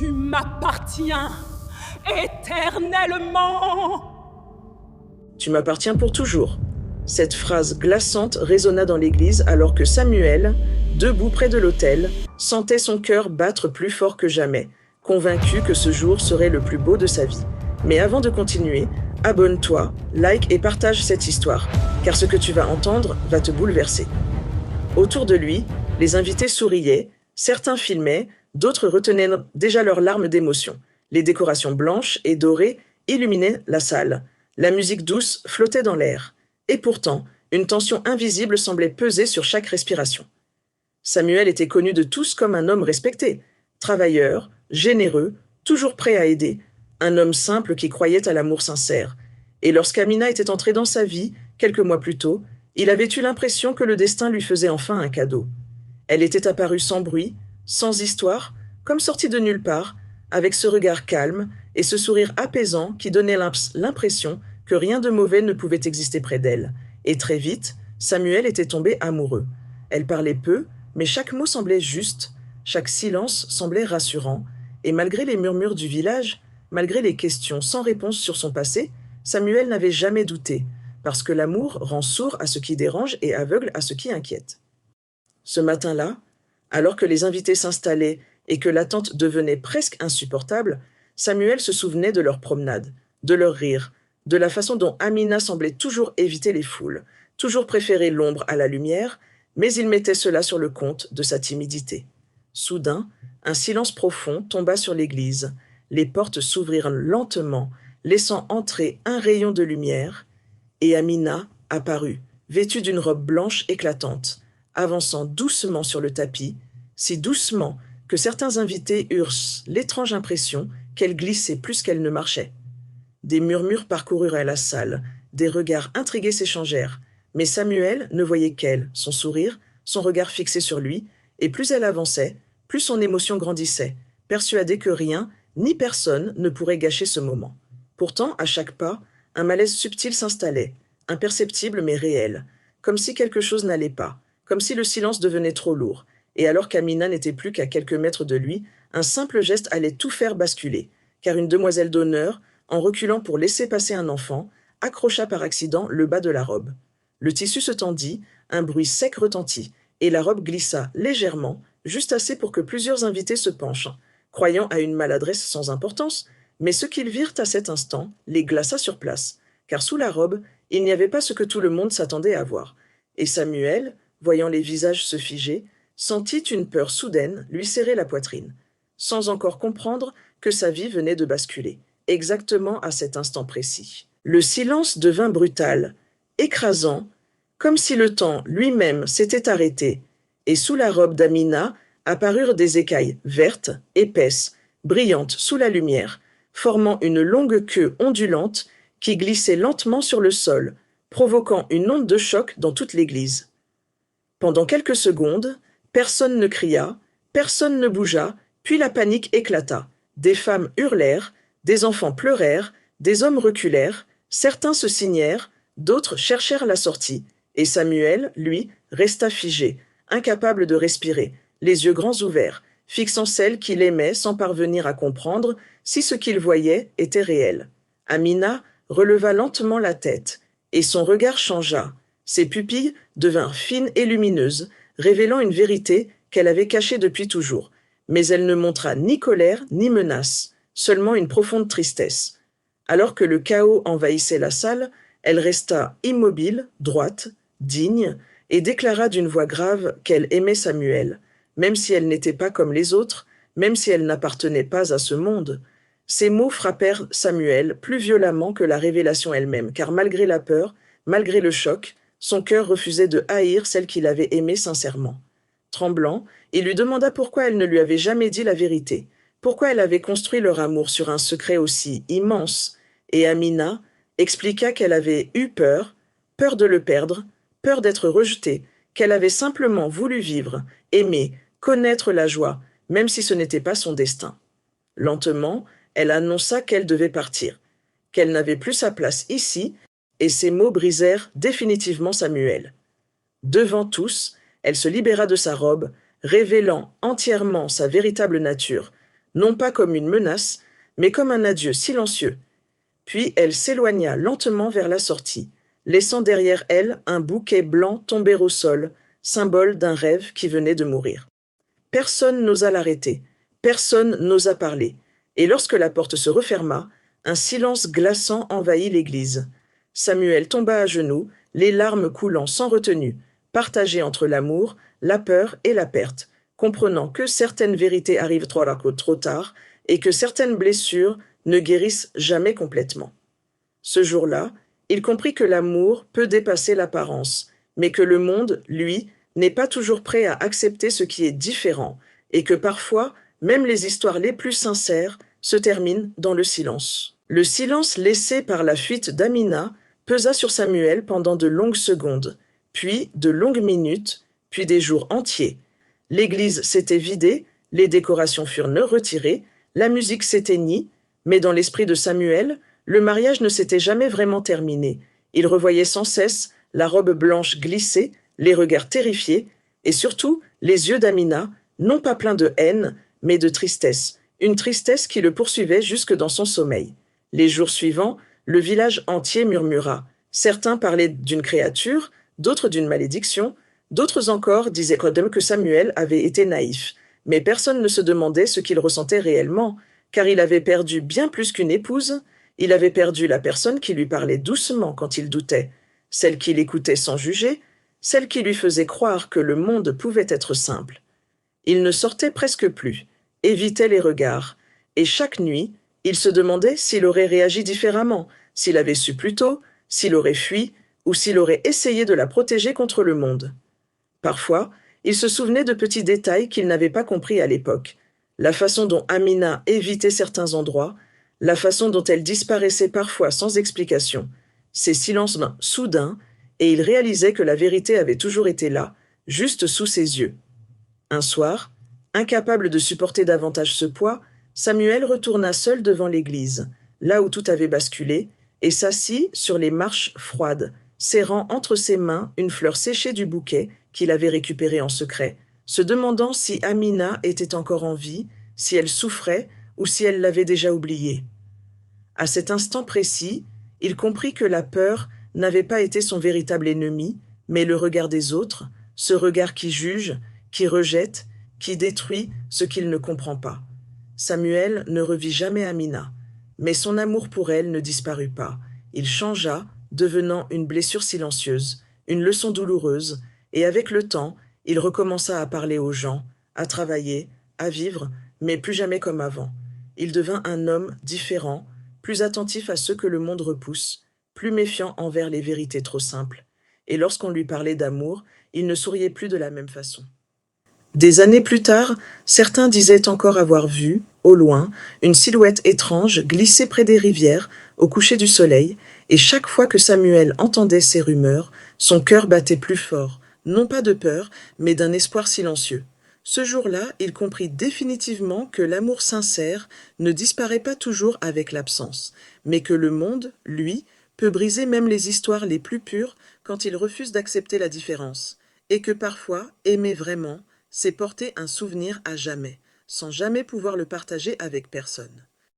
Tu m'appartiens éternellement. Tu m'appartiens pour toujours. Cette phrase glaçante résonna dans l'église alors que Samuel, debout près de l'autel, sentait son cœur battre plus fort que jamais, convaincu que ce jour serait le plus beau de sa vie. Mais avant de continuer, abonne-toi, like et partage cette histoire, car ce que tu vas entendre va te bouleverser. Autour de lui, les invités souriaient, certains filmaient, d'autres retenaient déjà leurs larmes d'émotion. Les décorations blanches et dorées illuminaient la salle. La musique douce flottait dans l'air. Et pourtant, une tension invisible semblait peser sur chaque respiration. Samuel était connu de tous comme un homme respecté, travailleur, généreux, toujours prêt à aider, un homme simple qui croyait à l'amour sincère. Et lorsqu'Amina était entrée dans sa vie, quelques mois plus tôt, il avait eu l'impression que le destin lui faisait enfin un cadeau. Elle était apparue sans bruit, sans histoire, comme sortie de nulle part, avec ce regard calme et ce sourire apaisant qui donnait l'impression que rien de mauvais ne pouvait exister près d'elle. Et très vite, Samuel était tombé amoureux. Elle parlait peu, mais chaque mot semblait juste, chaque silence semblait rassurant, et malgré les murmures du village, malgré les questions sans réponse sur son passé, Samuel n'avait jamais douté, parce que l'amour rend sourd à ce qui dérange et aveugle à ce qui inquiète. Ce matin-là, alors que les invités s'installaient et que l'attente devenait presque insupportable, Samuel se souvenait de leur promenade, de leur rire, de la façon dont Amina semblait toujours éviter les foules, toujours préférer l'ombre à la lumière, mais il mettait cela sur le compte de sa timidité. Soudain, un silence profond tomba sur l'église. Les portes s'ouvrirent lentement, laissant entrer un rayon de lumière, et Amina apparut, vêtue d'une robe blanche éclatante, avançant doucement sur le tapis, si doucement que certains invités eurent l'étrange impression qu'elle glissait plus qu'elle ne marchait. Des murmures parcoururent la salle, des regards intrigués s'échangèrent, mais Samuel ne voyait qu'elle, son sourire, son regard fixé sur lui, et plus elle avançait, plus son émotion grandissait, persuadée que rien, ni personne ne pourrait gâcher ce moment. Pourtant, à chaque pas, un malaise subtil s'installait, imperceptible mais réel, comme si quelque chose n'allait pas, comme si le silence devenait trop lourd, et alors qu'Amina n'était plus qu'à quelques mètres de lui, un simple geste allait tout faire basculer, car une demoiselle d'honneur, en reculant pour laisser passer un enfant, accrocha par accident le bas de la robe. Le tissu se tendit, un bruit sec retentit, et la robe glissa légèrement, juste assez pour que plusieurs invités se penchent, croyant à une maladresse sans importance, mais ce qu'ils virent à cet instant les glaça sur place, car sous la robe, il n'y avait pas ce que tout le monde s'attendait à voir. Et Samuel, voyant les visages se figer, sentit une peur soudaine lui serrer la poitrine, sans encore comprendre que sa vie venait de basculer, exactement à cet instant précis. Le silence devint brutal, écrasant, comme si le temps lui-même s'était arrêté, et sous la robe d'Amina apparurent des écailles vertes, épaisses, brillantes sous la lumière, formant une longue queue ondulante qui glissait lentement sur le sol, provoquant une onde de choc dans toute l'église. Pendant quelques secondes, personne ne cria, personne ne bougea, puis la panique éclata. Des femmes hurlèrent, des enfants pleurèrent, des hommes reculèrent, certains se signèrent, d'autres cherchèrent la sortie, et Samuel, lui, resta figé, incapable de respirer, les yeux grands ouverts, fixant celle qu'il aimait sans parvenir à comprendre si ce qu'il voyait était réel. Amina releva lentement la tête, et son regard changea. Ses pupilles devinrent fines et lumineuses, révélant une vérité qu'elle avait cachée depuis toujours. Mais elle ne montra ni colère ni menace, seulement une profonde tristesse. Alors que le chaos envahissait la salle, elle resta immobile, droite, digne, et déclara d'une voix grave qu'elle aimait Samuel, même si elle n'était pas comme les autres, même si elle n'appartenait pas à ce monde. Ces mots frappèrent Samuel plus violemment que la révélation elle-même, car malgré la peur, malgré le choc, son cœur refusait de haïr celle qu'il avait aimée sincèrement. Tremblant, il lui demanda pourquoi elle ne lui avait jamais dit la vérité, pourquoi elle avait construit leur amour sur un secret aussi immense, et Amina expliqua qu'elle avait eu peur, peur de le perdre, peur d'être rejetée, qu'elle avait simplement voulu vivre, aimer, connaître la joie, même si ce n'était pas son destin. Lentement, elle annonça qu'elle devait partir, qu'elle n'avait plus sa place ici, et ces mots brisèrent définitivement Samuel. Devant tous, elle se libéra de sa robe, révélant entièrement sa véritable nature, non pas comme une menace, mais comme un adieu silencieux. Puis elle s'éloigna lentement vers la sortie, laissant derrière elle un bouquet blanc tomber au sol, symbole d'un rêve qui venait de mourir. Personne n'osa l'arrêter, personne n'osa parler, et lorsque la porte se referma, un silence glaçant envahit l'église. Samuel tomba à genoux, les larmes coulant sans retenue, partagées entre l'amour, la peur et la perte, comprenant que certaines vérités arrivent trop tard et que certaines blessures ne guérissent jamais complètement. Ce jour-là, il comprit que l'amour peut dépasser l'apparence, mais que le monde, lui, n'est pas toujours prêt à accepter ce qui est différent, et que parfois, même les histoires les plus sincères se terminent dans le silence. Le silence laissé par la fuite d'Amina pesa sur Samuel pendant de longues secondes, puis de longues minutes, puis des jours entiers. L'église s'était vidée, les décorations furent retirées, la musique s'éteignit, mais dans l'esprit de Samuel, le mariage ne s'était jamais vraiment terminé. Il revoyait sans cesse la robe blanche glisser, les regards terrifiés, et surtout les yeux d'Amina, non pas pleins de haine, mais de tristesse, une tristesse qui le poursuivait jusque dans son sommeil. Les jours suivants, le village entier murmura. Certains parlaient d'une créature, d'autres d'une malédiction, d'autres encore disaient que Samuel avait été naïf. Mais personne ne se demandait ce qu'il ressentait réellement, car il avait perdu bien plus qu'une épouse. Il avait perdu la personne qui lui parlait doucement quand il doutait, celle qui l'écoutait sans juger, celle qui lui faisait croire que le monde pouvait être simple. Il ne sortait presque plus, évitait les regards, et chaque nuit, il se demandait s'il aurait réagi différemment, s'il avait su plus tôt, s'il aurait fui, ou s'il aurait essayé de la protéger contre le monde. Parfois, il se souvenait de petits détails qu'il n'avait pas compris à l'époque, la façon dont Amina évitait certains endroits, la façon dont elle disparaissait parfois sans explication, ces silences soudains, et il réalisait que la vérité avait toujours été là, juste sous ses yeux. Un soir, incapable de supporter davantage ce poids, Samuel retourna seul devant l'église, là où tout avait basculé, et s'assit sur les marches froides, serrant entre ses mains une fleur séchée du bouquet qu'il avait récupéré en secret, se demandant si Amina était encore en vie, si elle souffrait ou si elle l'avait déjà oublié. À cet instant précis, il comprit que la peur n'avait pas été son véritable ennemi, mais le regard des autres, ce regard qui juge, qui rejette, qui détruit ce qu'il ne comprend pas. Samuel ne revit jamais Amina, mais son amour pour elle ne disparut pas. Il changea, devenant une blessure silencieuse, une leçon douloureuse, et avec le temps, il recommença à parler aux gens, à travailler, à vivre, mais plus jamais comme avant. Il devint un homme différent, plus attentif à ceux que le monde repousse, plus méfiant envers les vérités trop simples. Et lorsqu'on lui parlait d'amour, il ne souriait plus de la même façon. Des années plus tard, certains disaient encore avoir vu, au loin, une silhouette étrange glisser près des rivières, au coucher du soleil, et chaque fois que Samuel entendait ces rumeurs, son cœur battait plus fort, non pas de peur, mais d'un espoir silencieux. Ce jour-là, il comprit définitivement que l'amour sincère ne disparaît pas toujours avec l'absence, mais que le monde, lui, peut briser même les histoires les plus pures quand il refuse d'accepter la différence, et que parfois, aimer vraiment, c'est porter un souvenir à jamais, sans jamais pouvoir le partager avec personne.